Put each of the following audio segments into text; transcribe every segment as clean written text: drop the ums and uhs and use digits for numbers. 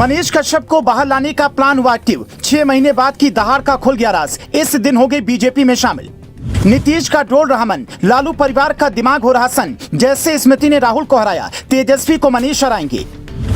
मनीष कश्यप को बाहर लाने का प्लान हुआ एक्टिव। 6 महीने बाद की दहाड़ का खुल गया राज। इस दिन हो गए बीजेपी में शामिल। नीतीश का डोल रहा मन, लालू परिवार का दिमाग हो रहा सन। जैसे स्मृति ने राहुल को हराया, तेजस्वी को मनीष हराएंगे।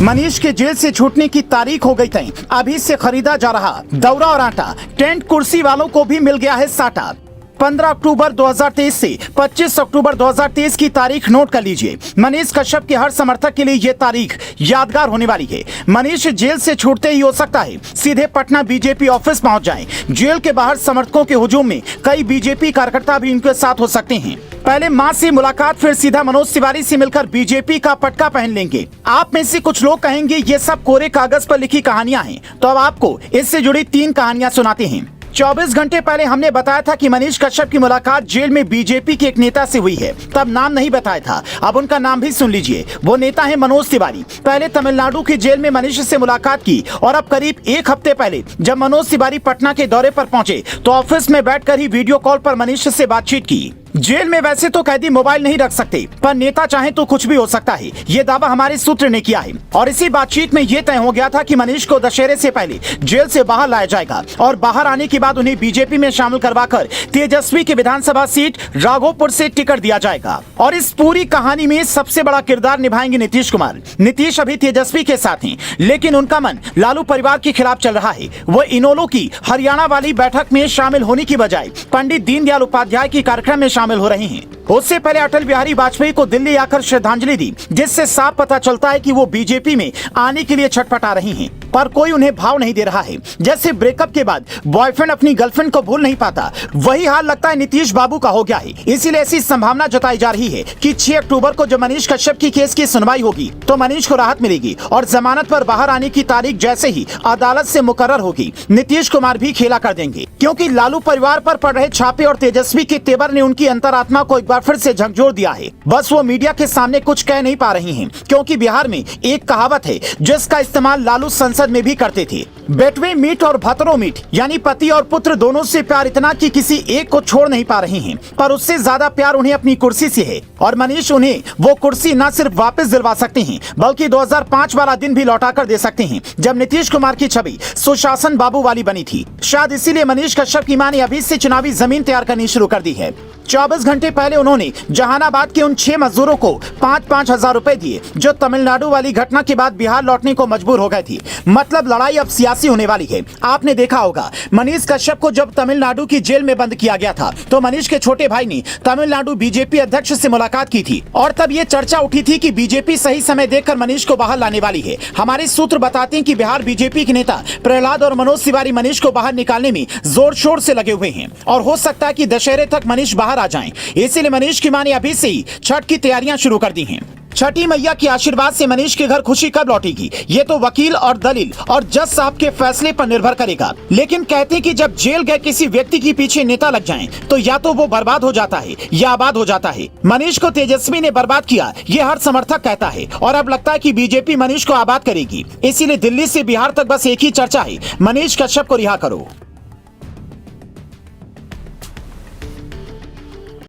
मनीष के जेल से छूटने की तारीख हो गई तय, अभी से खरीदा जा रहा दौरा और आटा। टेंट कुर्सी वालों को भी मिल गया है साटा। 15 अक्टूबर 2023 से 25 अक्टूबर 2023 की तारीख नोट कर लीजिए। मनीष कश्यप के हर समर्थक के लिए ये तारीख यादगार होने वाली है। मनीष जेल से छूटते ही हो सकता है सीधे पटना बीजेपी ऑफिस पहुंच जाएं। जेल के बाहर समर्थकों के हुजूम में कई बीजेपी कार्यकर्ता भी इनके साथ हो सकते हैं। पहले मां से मुलाकात, फिर सीधा मनोज तिवारी से मिलकर बीजेपी का पटका पहन लेंगे। आप में से कुछ लोग कहेंगे ये सब कोरे कागज पर लिखी कहानियां हैं, तो अब आपको इससे जुड़ी 3 कहानियां सुनाते हैं। 24 घंटे पहले हमने बताया था कि मनीष कश्यप की मुलाकात जेल में बीजेपी के एक नेता से हुई है। तब नाम नहीं बताया था, अब उनका नाम भी सुन लीजिए। वो नेता है मनोज तिवारी। पहले तमिलनाडु की जेल में मनीष से मुलाकात की और अब करीब 1 हफ्ते पहले जब मनोज तिवारी पटना के दौरे पर पहुंचे तो ऑफिस में बैठकर ही वीडियो कॉल पर मनीष से बातचीत की। जेल में वैसे तो कैदी मोबाइल नहीं रख सकते, पर नेता चाहे तो कुछ भी हो सकता है, ये दावा हमारे सूत्र ने किया है। और इसी बातचीत में ये तय हो गया था कि मनीष को दशहरे से पहले जेल से बाहर लाया जाएगा और बाहर आने के बाद उन्हें बीजेपी में शामिल करवाकर तेजस्वी की विधानसभा सीट राघोपुर से टिकट दिया जाएगा। और इस पूरी कहानी में सबसे बड़ा किरदार निभाएंगे नीतीश कुमार। नीतीश अभी तेजस्वी के साथ हैं, लेकिन उनका मन लालू परिवार के खिलाफ चल रहा है। वो इनेलो की हरियाणा वाली बैठक में शामिल होने की बजाय पंडित दीनदयाल उपाध्याय के कार्यक्रम में शामिल हो रहे हैं। उससे पहले अटल बिहारी वाजपेयी को दिल्ली आकर श्रद्धांजलि दी, जिससे साफ पता चलता है कि वो बीजेपी में आने के लिए छटपटा रही हैं। पर कोई उन्हें भाव नहीं दे रहा है। जैसे ब्रेकअप के बाद बॉयफ्रेंड अपनी गर्लफ्रेंड को भूल नहीं पाता, वही हाल लगता है नीतीश बाबू का हो गया है। इसीलिए ऐसी संभावना जताई जा रही है कि 6 अक्टूबर को जब मनीष कश्यप की केस की सुनवाई होगी तो मनीष को राहत मिलेगी और जमानत पर बाहर आने की तारीख जैसे ही अदालत से मुकर्रर होगी, नीतीश कुमार भी खेला कर देंगे। क्योंकि लालू परिवार पर पड़ रहे छापे और तेजस्वी के तेवर ने उनकी अंतरात्मा को एक बार फिर से झकझोर दिया है। बस वो मीडिया के सामने कुछ कह नहीं पा रही हैं, क्योंकि बिहार में एक कहावत है जिसका इस्तेमाल लालू संसद में भी करते थे। बेटवे मीट और भतरो मीट, यानी पति और पुत्र दोनों से प्यार इतना कि किसी एक को छोड़ नहीं पा रही हैं। पर उससे ज्यादा प्यार उन्हें अपनी कुर्सी से है और मनीष उन्हें वो कुर्सी न सिर्फ वापस दिलवा सकते हैं बल्कि 2005 वाला दिन भी लौटा कर दे सकते हैं, जब नीतीश कुमार की छवि सुशासन बाबू वाली बनी थी। शायद इसीलिए मनीष कश्यप की मां ने अभी से चुनावी जमीन तैयार करनी शुरू कर दी है। 24 घंटे पहले उन्होंने जहानाबाद के उन 6 मजदूरों को 5-5 हजार रुपए दिए जो तमिलनाडु वाली घटना के बाद बिहार लौटने को मजबूर हो गए थे। मतलब लड़ाई अब सियासी होने वाली है। आपने देखा होगा मनीष कश्यप को जब तमिलनाडु की जेल में बंद किया गया था तो मनीष के छोटे भाई ने तमिलनाडु बीजेपी अध्यक्ष से मुलाकात की थी और तब ये चर्चा उठी थी कि बीजेपी सही समय देखकर मनीष को बाहर लाने वाली है। हमारे सूत्र बताते हैं कि बिहार बीजेपी के नेता प्रहलाद और मनोज तिवारी मनीष को बाहर निकालने में जोर शोर से लगे हुए हैं और हो सकता है कि दशहरे तक मनीष बाहर आ जाएं। इसीलिए मनीष की मां ने अभी से ही छठ की तैयारियां शुरू कर दी हैं। छठी मैया के आशीर्वाद से मनीष के घर खुशी कब लौटेगी ये तो वकील और दलील और जज साहब के फैसले पर निर्भर करेगा। लेकिन कहते हैं कि जब जेल गए किसी व्यक्ति के पीछे नेता लग जाएं, तो या तो वो बर्बाद हो जाता है या आबाद हो जाता है। मनीष को तेजस्वी ने बर्बाद किया, ये हर समर्थक कहता है और अब लगता है कि बीजेपी मनीष को आबाद करेगी। इसीलिए दिल्ली से बिहार तक बस एक ही चर्चा है, मनीष कश्यप को रिहा करो।